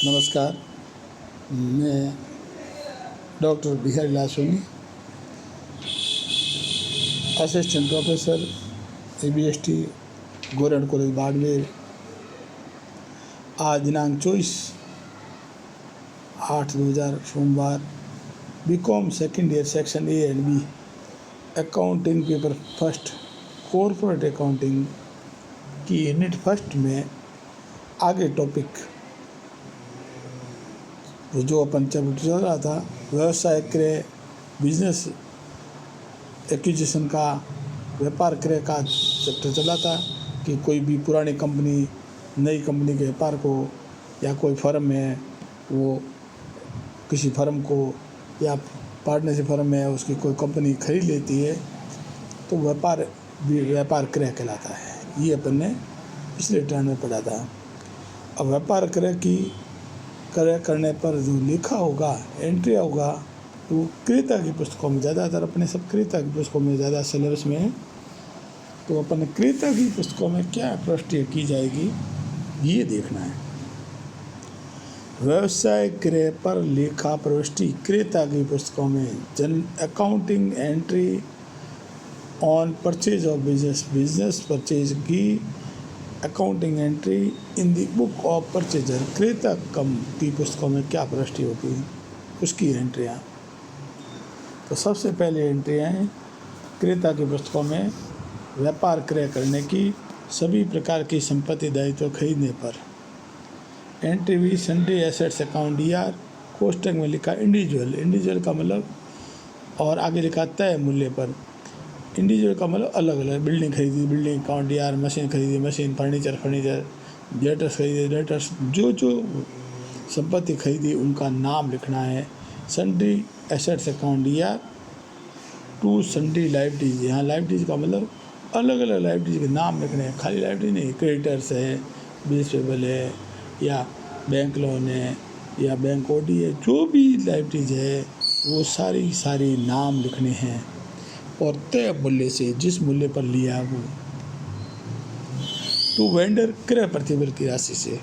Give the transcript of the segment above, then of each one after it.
नमस्कार, मैं doctor Bihari Lal Soni, assistant professor ABST government college Barmer. आज दिनांक 24/8/2000 सोमवार, BCom second year section A and B accounting paper first corporate accounting की यूनिट फर्स्ट में आगे टॉपिक जो अपन चैप्टर चल रहा था, व्यवसाय क्रय, बिजनेस एक्विजिशन का, व्यापार क्रय का चैप्टर चला था कि कोई भी पुरानी कंपनी नई कंपनी के व्यापार को, या कोई फर्म है वो किसी फर्म को या पार्टनरशिप फर्म है उसकी कोई कंपनी खरीद लेती है तो व्यापार क्रय कहलाता है। ये अपन ने पिछले टर्न में पढ़ा था। अब व्यापार क्रय करने पर जो लिखा होगा, एंट्री होगा, तो क्रेता की पुस्तकों में ज़्यादातर अपने सब क्रेता की पुस्तकों में ज़्यादा सिलेबस में है। तो अपन क्रेता की पुस्तकों में क्या प्रविष्टि की जाएगी ये देखना है। व्यवसाय क्रय पर लेखा प्रविष्टि क्रेता की पुस्तकों में accounting entry on purchase of business purchase की accounting entry in the book of purchaser, क्रेता कम की पुस्तकों में क्या प्रविष्टि होगी उसकी एंट्रियाँ। तो सबसे पहले एंट्रियाँ हैं क्रेता की पुस्तकों में व्यापार क्रय करने की सभी प्रकार की संपत्ति दायित्व खरीदने पर। एंट्री भी सन्ड्री एसेट्स अकाउंट DR, कोष्टक में लिखा इंडिविजुअल का मतलब, और आगे लिखा तय मूल्य पर। इंडिविजुअल का मतलब अलग अलग, बिल्डिंग खरीदी बिल्डिंग अकाउंट DR, मशीन खरीदी मशीन, फर्नीचर लेटर्स खरीदे लेटर्स, जो संपत्ति खरीदी उनका नाम लिखना है। Sundry assets account DR to sundry liabilities, यहाँ लायबिलिटीज का मतलब अलग अलग लायबिलिटीज के नाम लिखने हैं, खाली लायबिलिटी नहीं। क्रेडिटर्स है, बिल्स पेबल है, या बैंक लोन है, या बैंक OD है, जो भी लायबिलिटीज है वो सारी नाम लिखने हैं। और तय मूल्य से, जिस मूल्य पर लिया वो, टू वेंडर क्रय प्रतिबल की राशि से,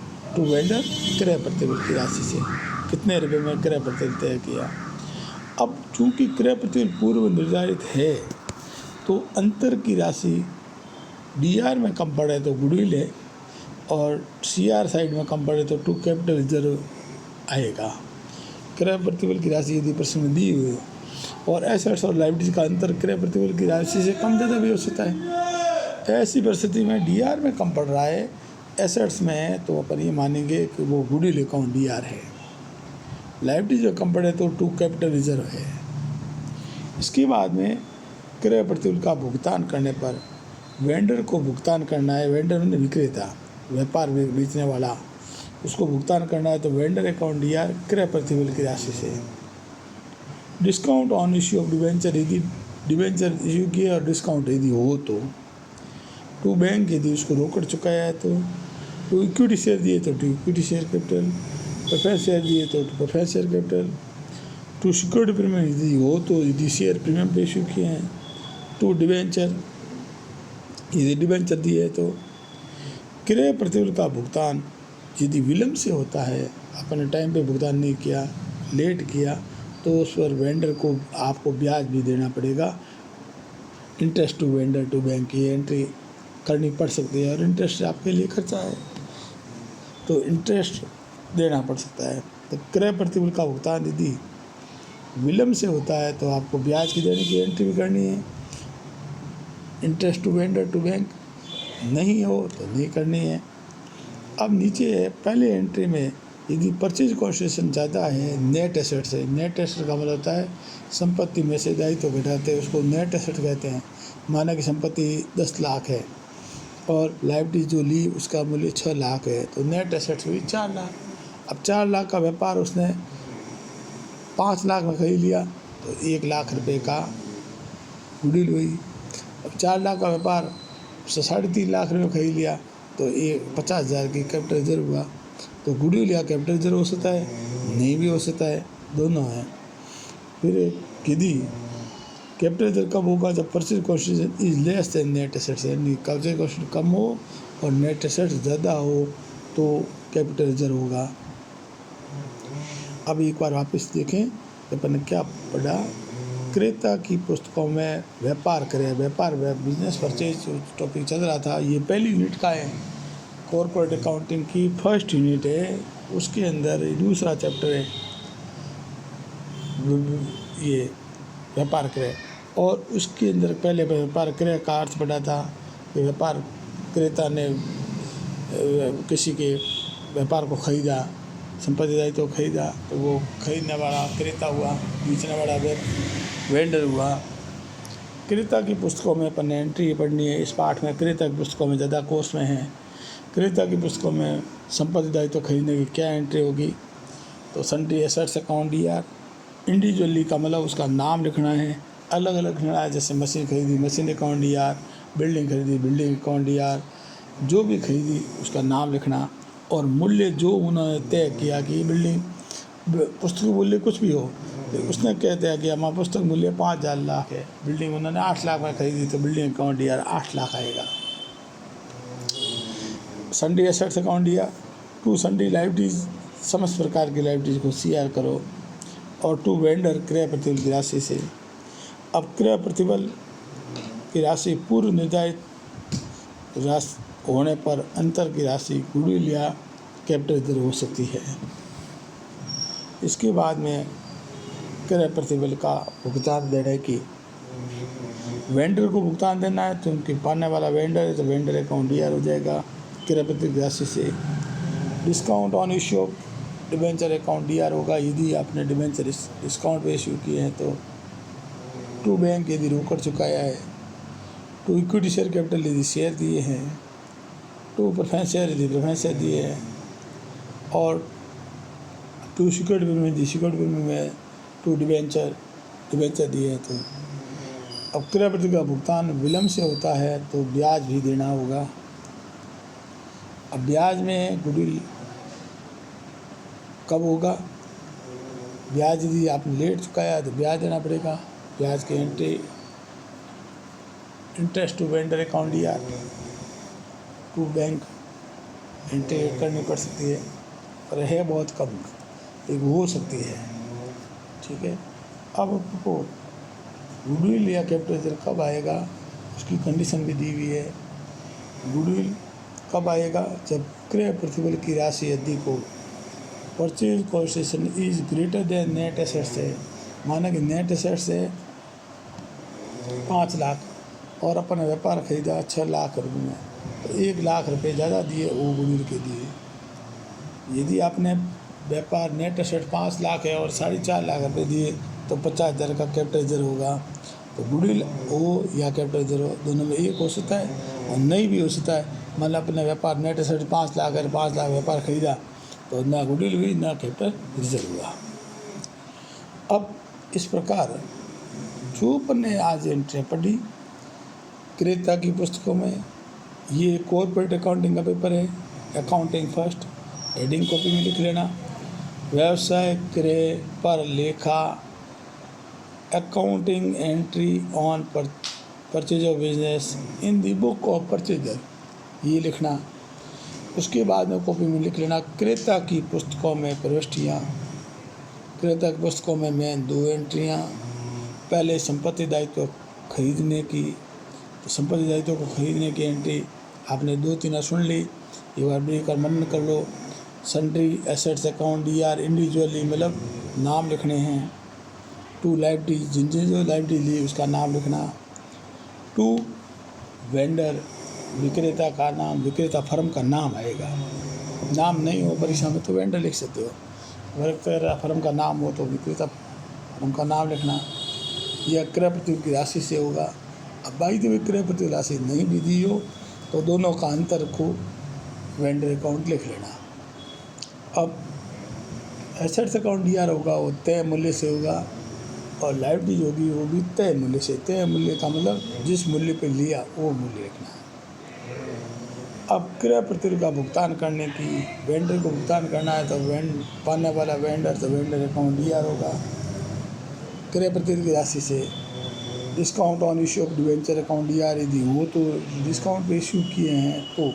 कितने रुपए में क्रय प्रतिबल तय किया। अब चूंकि क्रय प्रतिबल पूर्व निर्धारित है तो अंतर की राशि DR में कम पड़े तो गुडविल है, और CR साइड में कम पड़े तो टू कैपिटल रिजर्व आएगा। क्रय प्रतिबल की राशि यदि प्रश्न में दी हुई और एसेट्स और लायबिलिटीज का अंतर क्रय प्रतिबल की राशि से कम ज़्यादा भी हो सकता है। ऐसी परिस्थिति में DR में कम पड़ रहा है, एसेट्स में है, तो अपन ये मानेंगे कि वो गुडविल अकाउंट DR है। लायबिलिटीज में कम पड़े तो टू कैपिटल रिजर्व है। इसके बाद में क्रय प्रतिबल का भुगतान करने पर वेंडर को भुगतान करना है। वेंडर में विक्रेता, व्यापार में बेचने वाला, उसको भुगतान करना है तो वेंडर अकाउंट DR क्रय प्रतिबल की राशि से। Discount on issue of debenture, यदि डिवेंचर इश्यू किया और डिस्काउंट यदि हो तो। टू बैंक, यदि उसको रोकड़ चुकाया है तो। टू इक्विटी शेयर दिए तो to equity share capital. Preference share दिए तो preference share capital. To security premium यदि हो तो, यदि शेयर प्रीमियम पे इश्यू किए हैं। टू डिवेंचर, यदि डिवेंचर दिए है तो। क्रय प्रतिबल का भुगतान यदि विलम्ब से होता है, अपने टाइम पे भुगतान नहीं किया, लेट किया, तो उस पर वेंडर को आपको ब्याज भी देना पड़ेगा। Interest to vendor to bank की एंट्री करनी पड़ सकती है, और इंटरेस्ट आपके लिए खर्चा है तो इंटरेस्ट देना पड़ सकता है। तो क्रय प्रतिबल का भुगतान यदि विलम्ब से होता है तो आपको ब्याज की देने की एंट्री भी करनी है। Interest to vendor to bank नहीं हो तो नहीं करनी है। अब नीचे है पहले एंट्री में, यदि परचेज कॉन्सेशन ज़्यादा है, नेट एसेट्स है। नेट एसेट का मतलब होता है संपत्ति में से दायित्व घटाते हैं, उसको नेट एसेट कहते हैं। माना कि संपत्ति 10 लाख है और लायबिलिटी जो ली उसका मूल्य 6 लाख है, तो नेट एसेट्स हुई 4 लाख। अब 4 लाख का व्यापार उसने 5 लाख में खरीद लिया तो 1 लाख रुपये का गुडविल हुई। अब 4 लाख का व्यापार 3.5 लाख रुपये में खरीद लिया तो 50,000 की कैपिटल रिजर्व हुआ। तो गुडविल या कैपिटल रिजर्व हो सकता है, नहीं भी हो सकता है, दोनों है। फिर यदि कैपिटल रिजर्व कब होगा, जब purchase concession is less than net assets, यानी परचेज कॉन्सेशन कम हो और नेट एसेट्स ज़्यादा हो तो कैपिटल रिजर्व होगा। अब एक बार वापस देखें तो अपन ने क्या पढ़ा। क्रेता की पुस्तकों में व्यापार करें, व्यापार बिजनेस परचेज टॉपिक चल रहा था। ये पहली यूनिट का है, कॉर्पोरेट अकाउंटिंग की फर्स्ट यूनिट है। उसके अंदर दूसरा चैप्टर है ये व्यापार क्रय, और उसके अंदर पहले व्यापार क्रय का अर्थ पढ़ा था कि व्यापार क्रेता ने किसी के व्यापार को खरीदा, संपत्ति दायित्व तो खरीदा, तो वो खरीदने वाला क्रेता हुआ, बेचने वाला वेंडर हुआ। क्रेता की पुस्तकों में अपन ने एंट्री पढ़नी है। इस पाठ में क्रेता की पुस्तकों में ज़्यादा कोर्स में है। क्रेता की पुस्तकों में संपत्ति दायित्व खरीदने की क्या एंट्री होगी, तो sundry assets account DR. Individually का मतलब उसका नाम लिखना है, अलग अलग लिखना है। जैसे मशीन खरीदी मशीन अकाउंट डीआर, बिल्डिंग खरीदी बिल्डिंग अकाउंट डीआर, जो भी खरीदी उसका नाम लिखना। और मूल्य जो उन्होंने तय किया कि बिल्डिंग पुस्तक मूल्य कुछ भी हो, तो उसने कह दिया कि हमारा पुस्तक मूल्य 5,000 लाख है, बिल्डिंग उन्होंने 8 लाख में खरीदी, तो बिल्डिंग अकाउंट डीआर 8 लाख आएगा। Sundry assets account DR to sundry liabilities, समस्त प्रकार की लाइबिलिटीज को सीआर करो। और टू वेंडर क्रय प्रतिबल की राशि से। अब क्रय प्रतिबल की राशि पूर्व निर्धारित राशि होने पर अंतर की राशि गुडविल या कैपिटल रिजर्व हो सकती है। इसके बाद में क्रय प्रतिबल का भुगतान देने की, वेंडर को भुगतान देना है तो उनके पाने वाला वेंडर है तो वेंडर अकाउंट डीआर हो जाएगा क्रय प्रतिबल की राशि से। Discount on issue of debenture account DR होगा यदि आपने डिबेंचर डिस्काउंट पे इश्यू किए हैं तो। टू बैंक यदि रोकड़ चुकाया है। टू इक्विटी शेयर कैपिटल यदि शेयर दिए हैं। टू प्रेफरेंस शेयर यदि प्रेफरेंस शेयर दिए हैं। और टू सिक्योर्ड पेमेंट यदि सिक्योर्ड पेमेंट में टू डिबेंचर दिए हैं तो। अब क्रय प्रतिबल का भुगतान विलम्ब से होता है तो ब्याज भी देना होगा। अब ब्याज में गुडविल कब होगा, ब्याज यदि आपने लेट चुकाया है तो ब्याज देना पड़ेगा। ब्याज की entry interest to vendor account DR, to bank entry करनी पड़ सकती है, पर है बहुत कम, एक हो सकती है। ठीक है। अब आपको गुडविल या कैपिटल कब आएगा उसकी कंडीशन भी दी हुई है। गुडविल कब आएगा, जब क्रय प्रतिबल की राशि अधिक हो, purchase concession is greater than net assets है। माना कि नेट एसेट्स है 5 लाख और अपन व्यापार खरीदा 6 लाख रुपये में, तो 1 लाख रुपये ज़्यादा दिए वो गुडविल के दिए। यदि आपने व्यापार नेट एसेट 5 लाख है और 4.5 लाख रुपये दिए तो 50,000 का कैपिटल रिजर्व होगा। तो गुडविल हो या कैपिटल रिजर्व दोनों में एक हो सकता है और नहीं भी हो सकता है। मतलब अपने व्यापार नेट एसेट 5 लाख है, 5 लाख व्यापार खरीदा तो ना गुडविल हुई ना कैपिटल रिजर्व हुआ। अब इस प्रकार जो अपन ने आज एंट्री पढ़ी क्रेता की पुस्तकों में, ये कॉर्पोरेट अकाउंटिंग का पेपर है, अकाउंटिंग फर्स्ट, हेडिंग कॉपी में लिख लेना। व्यवसाय क्रय पर लेखा, accounting entry on purchase of business in the book of purchaser, ये लिखना। उसके बाद में कॉपी में लिख लेना क्रेता की पुस्तकों में प्रविष्टियाँ। क्रेता की पुस्तकों में मेन 2 एंट्रियाँ। पहले संपत्ति दायित्व खरीदने की, तो संपत्ति दायित्व को खरीदने की एंट्री आपने 2-3 सुन ली, एक बार ब्रेक कर मनन कर लो। Sundry assets account DR individually मतलब नाम लिखने हैं। टू लाइबिलिटी जिन जो लाइबिलिटी ली उसका नाम लिखना। टू वेंडर विक्रेता का नाम, विक्रेता फर्म का नाम आएगा। नाम नहीं हो परीक्षा में तो वेंडर लिख सकते हो, विक्रेता फर्म का नाम हो तो विक्रेता फर्म का नाम लिखना। यह क्रय प्रतिबल की राशि से होगा। अब बाई तो क्रय प्रतिबल राशि नहीं भी दी हो तो दोनों का अंतर को वेंडर अकाउंट लिख लेना। अब एसेट्स अकाउंट डीआर होगा वो तय मूल्य से होगा और लाइबिलिटी होगी वो भी तय मूल्य से। तय मूल्य का मतलब जिस मूल्य पे लिया वो मूल्य लिखना है। अब क्रय प्रतिबल का भुगतान करने की, वेंडर को भुगतान करना है तो पाने वाला वेंडर तो वेंडर अकाउंट डीआर होगा क्रय प्रतिबल की राशि से। Discount on issue of debenture account DR यदि हो तो डिस्काउंट पे इश्यू किए हैं तो।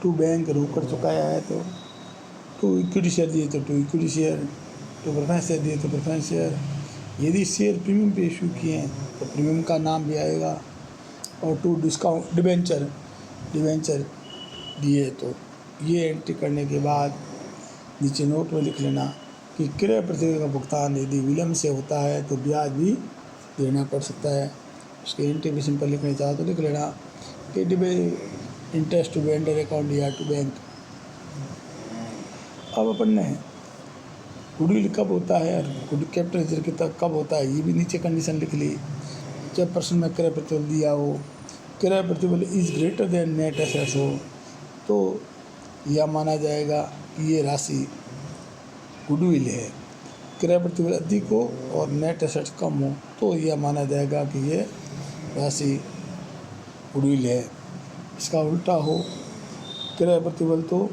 टू बैंक रोकड़ चुकाया है तो टू इक्विटी शेयर दिए तो to equity share, to preference share दिए तो प्रेफरेंस शेयर। यदि शेयर प्रीमियम पे इशू किए हैं तो प्रीमियम का नाम भी आएगा। और टू डिस्काउंट डिबेंचर दिए तो ये एंट्री करने के बाद नीचे नोट में लिख लेना कि क्रय प्रतिक्रिया का भुगतान यदि विलम्ब से होता है तो ब्याज भी देना पड़ सकता है। उसके एंट्री भी सिंपल लिखना चाहो तो लिख लेना कि इंटरेस्ट टू वेंडर अकाउंट या टू बैंक। अब अपन ने गुडविल कब होता है और कैपिटल रिजर्व तक कब होता है ये भी नीचे कंडीशन लिख ली। जब पर्सन में क्रय प्रतिबल दिया हो, क्रय प्रतिबल is greater than net assets हो तो यह माना जाएगा कि ये राशि गुडविल है। क्रय प्रतिबल अधिक हो और नेट एसेट्स कम हो तो यह माना जाएगा कि ये राशि गुडविल है। इसका उल्टा हो, क्रय प्रतिबल तो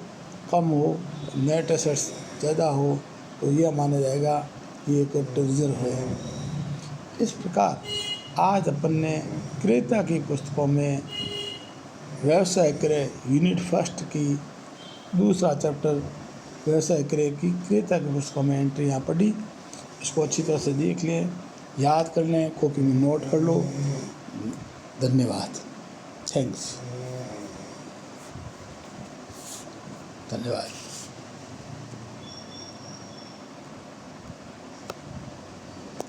कम हो, नेट एसेट्स ज़्यादा हो तो यह माना जाएगा कि ये कैपिटल रिजर्व है। इस प्रकार आज अपन ने क्रेता की पुस्तकों में व्यवसाय क्रय यूनिट फर्स्ट की दूसरा चैप्टर व्यवसाय क्रय की क्रेता की पुस्तकों में एंट्री यहाँ पढ़ी। इसको अच्छी तरह से देख लें, याद कर लें, कॉपी में नोट कर लो। धन्यवाद। थैंक्स। धन्यवाद।